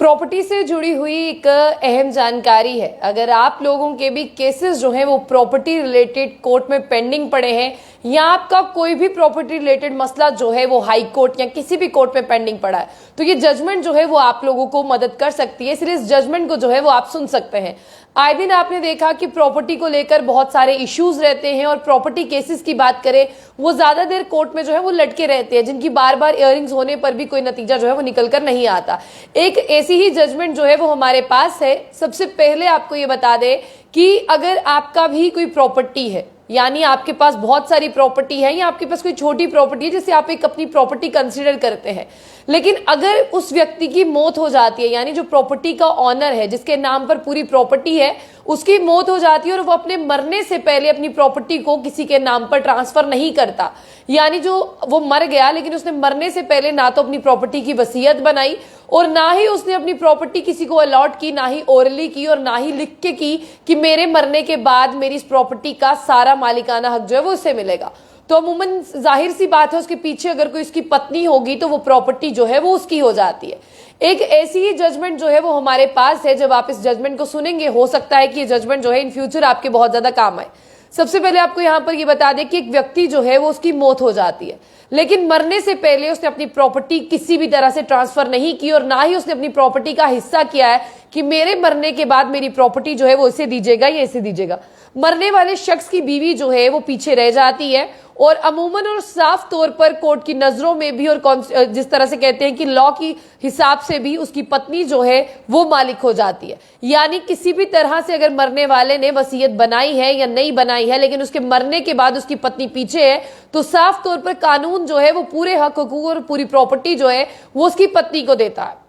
Property से जुड़ी हुई एक अहम जानकारी है। अगर आप लोगों के भी केसेस जो हैं वो प्रॉपर्टी रिलेटेड कोर्ट में पेंडिंग पड़े हैं या आपका कोई भी प्रॉपर्टी रिलेटेड मसला जो है वो हाई कोर्ट या किसी भी कोर्ट में पेंडिंग पड़ा है, तो ये जजमेंट जो है वो आप लोगों को मदद कर सकती है। इसलिए इस जजमेंट को जो है वो आप सुन सकते हैं। आए दिन आपने देखा कि प्रॉपर्टी को लेकर बहुत सारे इश्यूज रहते हैं और प्रॉपर्टी केसेस की बात करें वो ज्यादा देर कोर्ट में जो है वो लटके रहते हैं, जिनकी बार बार हियरिंग्स होने पर भी कोई नतीजा जो है वो निकल कर नहीं आता। एक ऐसी ही जजमेंट जो है वो हमारे पास है। सबसे पहले आपको ये बता दें कि अगर आपका भी कोई प्रॉपर्टी है, यानी आपके पास बहुत सारी प्रॉपर्टी है या आपके पास कोई छोटी प्रॉपर्टी है जिसे आप एक अपनी प्रॉपर्टी कंसीडर करते हैं, लेकिन अगर उस व्यक्ति की मौत हो जाती है, यानी जो प्रॉपर्टी का ऑनर है जिसके नाम पर पूरी प्रॉपर्टी है, उसकी मौत हो जाती है और वो अपने मरने से पहले अपनी प्रॉपर्टी को किसी के नाम पर ट्रांसफर नहीं करता, यानी जो वो मर गया लेकिन उसने मरने से पहले ना तो अपनी प्रॉपर्टी की वसीयत बनाई और ना ही उसने अपनी प्रॉपर्टी किसी को अलॉट की, ना ही ओरली की और ना ही लिख के की कि मेरे मरने के बाद मेरी इस प्रॉपर्टी का सारा मालिकाना हक जो है वो उससे मिलेगा, तो अमूमन जाहिर सी बात है उसके पीछे अगर कोई उसकी पत्नी होगी तो वो प्रॉपर्टी जो है वो उसकी हो जाती है। एक ऐसी ही जजमेंट जो है वो हमारे पास है। जब आप इस जजमेंट को सुनेंगे हो सकता है कि ये जजमेंट जो है इन फ्यूचर आपके बहुत ज्यादा काम आए। सबसे पहले आपको यहाँ पर ये बता दें कि एक व्यक्ति जो है वो उसकी मौत हो जाती है, लेकिन मरने से पहले उसने अपनी प्रॉपर्टी किसी भी तरह से ट्रांसफर नहीं की और ना ही उसने अपनी प्रॉपर्टी का हिस्सा किया है कि मेरे मरने के बाद मेरी प्रॉपर्टी जो है वो इसे दीजिएगा या इसे दीजिएगा। मरने वाले शख्स की बीवी जो है वो पीछे रह जाती है और अमूमन और साफ तौर पर कोर्ट की नजरों में भी और जिस तरह से कहते हैं कि लॉ की हिसाब से भी उसकी पत्नी जो है वो मालिक हो जाती है। यानी किसी भी तरह से अगर मरने वाले ने वसीयत बनाई है या नहीं बनाई है लेकिन उसके मरने के बाद उसकी पत्नी पीछे है, तो साफ तौर पर कानून जो है वो पूरे हक हकूक और पूरी प्रॉपर्टी जो है वो उसकी पत्नी को देता है।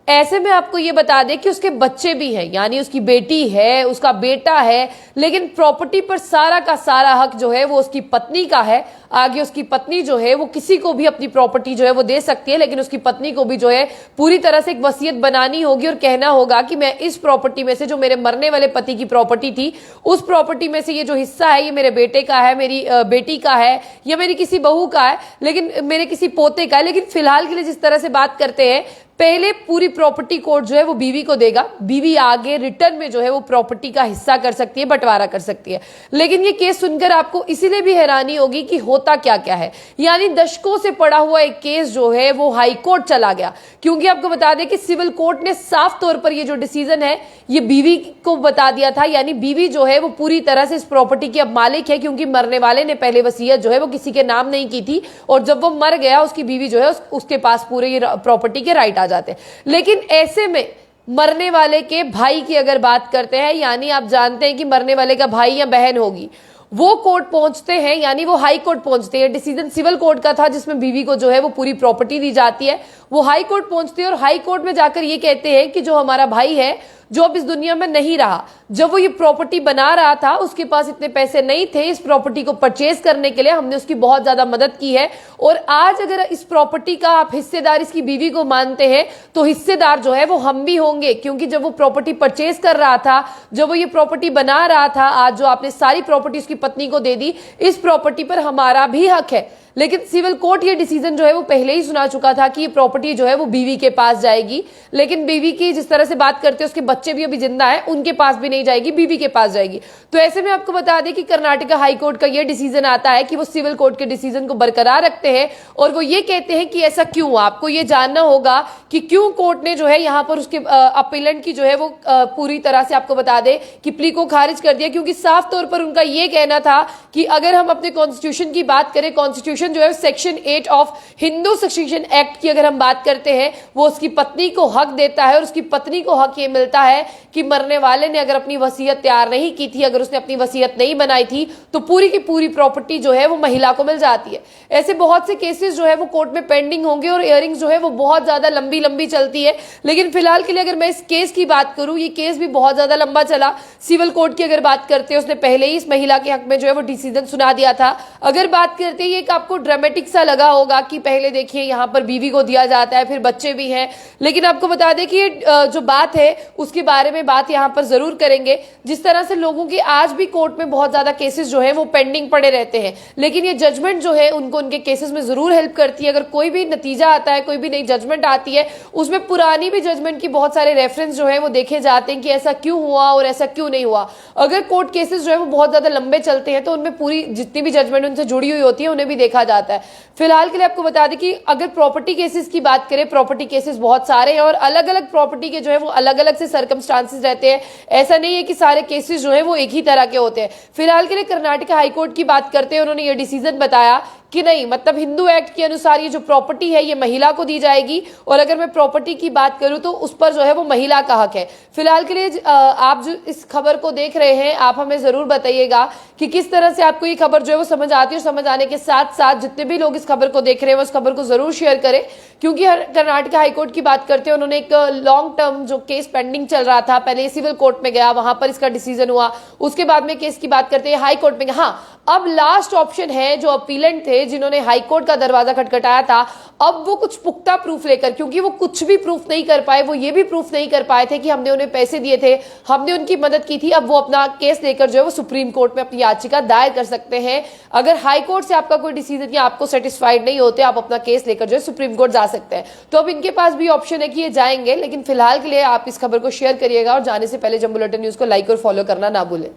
ऐसे में आपको ये बता दें कि उसके बच्चे भी हैं, यानी उसकी बेटी है, उसका बेटा है, लेकिन प्रॉपर्टी पर सारा का सारा हक जो है वो उसकी पत्नी का है। आगे उसकी पत्नी जो है वो किसी को भी अपनी प्रॉपर्टी जो है वो दे सकती है, लेकिन उसकी पत्नी को भी जो है पूरी तरह से एक वसीयत बनानी होगी और कहना होगा कि मैं इस प्रॉपर्टी में से जो मेरे मरने वाले पति की प्रॉपर्टी थी उस प्रॉपर्टी में से ये जो हिस्सा है ये मेरे बेटे का है, मेरी बेटी का है या मेरी किसी बहू का है, लेकिन मेरे किसी पोते का है। लेकिन फिलहाल के लिए जिस तरह से बात करते हैं, पहले पूरी प्रॉपर्टी कोर्ट जो है वो बीवी को देगा, बीवी आगे रिटर्न में जो है वो प्रॉपर्टी का हिस्सा कर सकती है, बंटवारा कर सकती है। लेकिन ये केस सुनकर आपको इसीलिए भी हैरानी होगी कि होता क्या क्या है। यानी दशकों से पड़ा हुआ एक केस जो है वो हाई कोर्ट चला गया, क्योंकि आपको बता दें कि सिविल कोर्ट ने साफ तौर पर ये जो डिसीजन है ये बीवी को बता दिया था, यानी बीवी जो है वो पूरी तरह से इस प्रॉपर्टी की अब मालिक है, क्योंकि मरने वाले ने पहले वसीयत जो है वो किसी के नाम नहीं की थी और जब वो मर गया उसकी बीवी जो है उसके पास पूरे ये प्रॉपर्टी के राइट आ जाते हैं। लेकिन ऐसे में मरने वाले के भाई की अगर बात करते हैं, यानी आप जानते हैं कि मरने वाले का भाई या बहन होगी, वो कोर्ट पहुंचते हैं, यानी वो हाई कोर्ट पहुंचते हैं। डिसीजन सिविल कोर्ट का था जिसमें बीवी को जो है वो पूरी प्रॉपर्टी दी जाती है, वो हाई कोर्ट पहुंचते हैं और हाई कोर्ट में जाकर ये कहते हैं कि जो हमारा भाई है जो अब इस दुनिया में नहीं रहा, जब वो ये प्रॉपर्टी बना रहा था उसके पास इतने पैसे नहीं थे इस प्रॉपर्टी को परचेज करने के लिए, हमने उसकी बहुत ज्यादा मदद की है और आज अगर इस प्रॉपर्टी का आप हिस्सेदार इसकी बीवी को मानते हैं तो हिस्सेदार जो है वो हम भी होंगे, क्योंकि जब वो प्रॉपर्टी परचेज कर रहा था, जब वो ये प्रॉपर्टी बना रहा था, आज जो आपने सारी प्रॉपर्टी उसकी पत्नी को दे दी, इस प्रॉपर्टी पर हमारा भी हक है। लेकिन सिविल कोर्ट ये डिसीजन जो है वो पहले ही सुना चुका था कि ये प्रॉपर्टी जो है वो बीवी के पास जाएगी, लेकिन बीवी की जिस तरह से बात करते हैं उसके बच्चे भी अभी जिंदा है, उनके पास भी नहीं जाएगी, बीवी के पास जाएगी। तो ऐसे में आपको बता दें कि कर्नाटका हाई कोर्ट का ये डिसीजन आता है कि वो सिविल कोर्ट के डिसीजन को बरकरार रखते हैं और वो ये कहते हैं कि ऐसा क्यों। आपको ये जानना होगा कि क्यों कोर्ट ने जो है यहाँ पर उसके अपीलेंट की जो है वो पूरी तरह से आपको बता दें कि प्ली को खारिज कर दिया, क्योंकि साफ तौर पर उनका ये कहना था कि अगर हम अपने कॉन्स्टिट्यूशन की बात करें, कॉन्स्टिट्यूशन जो है section 8 of Hindu succession act की अगर हम बात करते हैं, वो उसकी पत्नी को हक देता है और उसकी पत्नी को हक ये मिलता है कि मरने वाले ने अगर अपनी वसीयत तैयार नहीं की थी, अगर उसने अपनी वसीयत नहीं बनाई थी, तो पूरी की पूरी प्रॉपर्टी जो है वो महिला को मिल जाती है। ऐसे बहुत से केसेस जो है वो कोर्ट में पेंडिंग होंगे और हियरिंग्स जो है वो बहुत ज्यादा लंबी लंबी चलती है। लेकिन फिलहाल के लिए अगर मैं इस केस की बात करूं, ये केस भी बहुत ज्यादा लंबा चला। सिविल कोर्ट की अगर बात करते हैं उसने पहले ही इस महिला के हक में जो है वो डिसीजन सुना दिया था। अगर बात करते हैं, ये एक आपको आपको ड्रामेटिक सा लगा होगा कि पहले देखिए यहाँ पर बीवी को दिया जाता है, फिर बच्चे भी हैं, लेकिन आपको बता दें कि ये जो बात है उसके बारे में बात यहाँ पर जरूर करेंगे। जिस तरह से लोगों के आज भी कोर्ट में बहुत ज्यादा केसेस जो है वो पेंडिंग पड़े रहते हैं, लेकिन ये जजमेंट जो है उनको उनके केसेस में जरूर हेल्प करती है। अगर कोई भी नतीजा आता है, कोई भी नई जजमेंट आती है, उसमें पुरानी भी जजमेंट की बहुत सारे रेफरेंस जो है वो देखे जाते हैं कि ऐसा क्यों हुआ और ऐसा क्यों नहीं हुआ। अगर कोर्ट केसेस जो है वो बहुत ज्यादा लंबे चलते हैं तो उनमें पूरी जितनी भी जजमेंट उनसे जुड़ी हुई होती है उन्हें भी देखा जाता है। फिलहाल के लिए आपको बता दें कि अगर प्रॉपर्टी केसेस की बात करें, प्रॉपर्टी केसेस बहुत सारे हैं और अलग अलग प्रॉपर्टी के जो है वो अलग अलग से सर्कमस्टांसेस रहते हैं। ऐसा नहीं है कि सारे केसेस जो है वो एक ही तरह के होते हैं। फिलहाल के लिए कर्नाटक हाईकोर्ट की बात करते हैं, उन्होंने ये डिसीजन बताया कि नहीं, मतलब हिंदू एक्ट के अनुसार ये जो प्रॉपर्टी है ये महिला को दी जाएगी, और अगर मैं प्रॉपर्टी की बात करूं तो उस पर जो है वो महिला का हक है। फिलहाल के लिए आप जो इस खबर को देख रहे हैं, आप हमें जरूर बताइएगा कि किस तरह से आपको ये खबर जो है वो समझ आती है, और समझ आने के साथ साथ जितने भी लोग इस खबर को देख रहे हैं वो इस खबर को जरूर शेयर करें, क्योंकि कर्नाटक हाईकोर्ट की बात करते हैं, उन्होंने एक लॉन्ग टर्म जो केस पेंडिंग चल रहा था, पहले सिविल कोर्ट में गया, वहां पर इसका डिसीजन हुआ, उसके बाद में केस की बात करते हैं हाई कोर्ट में। हाँ, अब लास्ट ऑप्शन है जो अपीलेंट थे जिन्होंने हाई कोर्ट का दरवाजा खटखटाया था, अब वो कुछ पुख्ता प्रूफ लेकर, क्योंकि वो कुछ भी प्रूफ नहीं कर पाए, वो ये भी प्रूफ नहीं कर पाए थे कि हमने उन्हें पैसे दिए थे, हमने उनकी मदद की थी, अब वो अपना केस लेकर जो है वो सुप्रीम कोर्ट में अपनी याचिका दायर कर सकते हैं। अगर हाई कोर्ट से आपका कोई डिसीजन या आपको सेटिस्फाइड नहीं होते, आप अपना केस लेकर जो है सुप्रीम कोर्ट जा सकते हैं। तो अब इनके पास भी ऑप्शन है कि ये जाएंगे, लेकिन फिलहाल के लिए आप इस खबर को शेयर करिएगा और जाने से पहले जंबू बुलेटिन न्यूज को लाइक और फॉलो करना ना भूलें।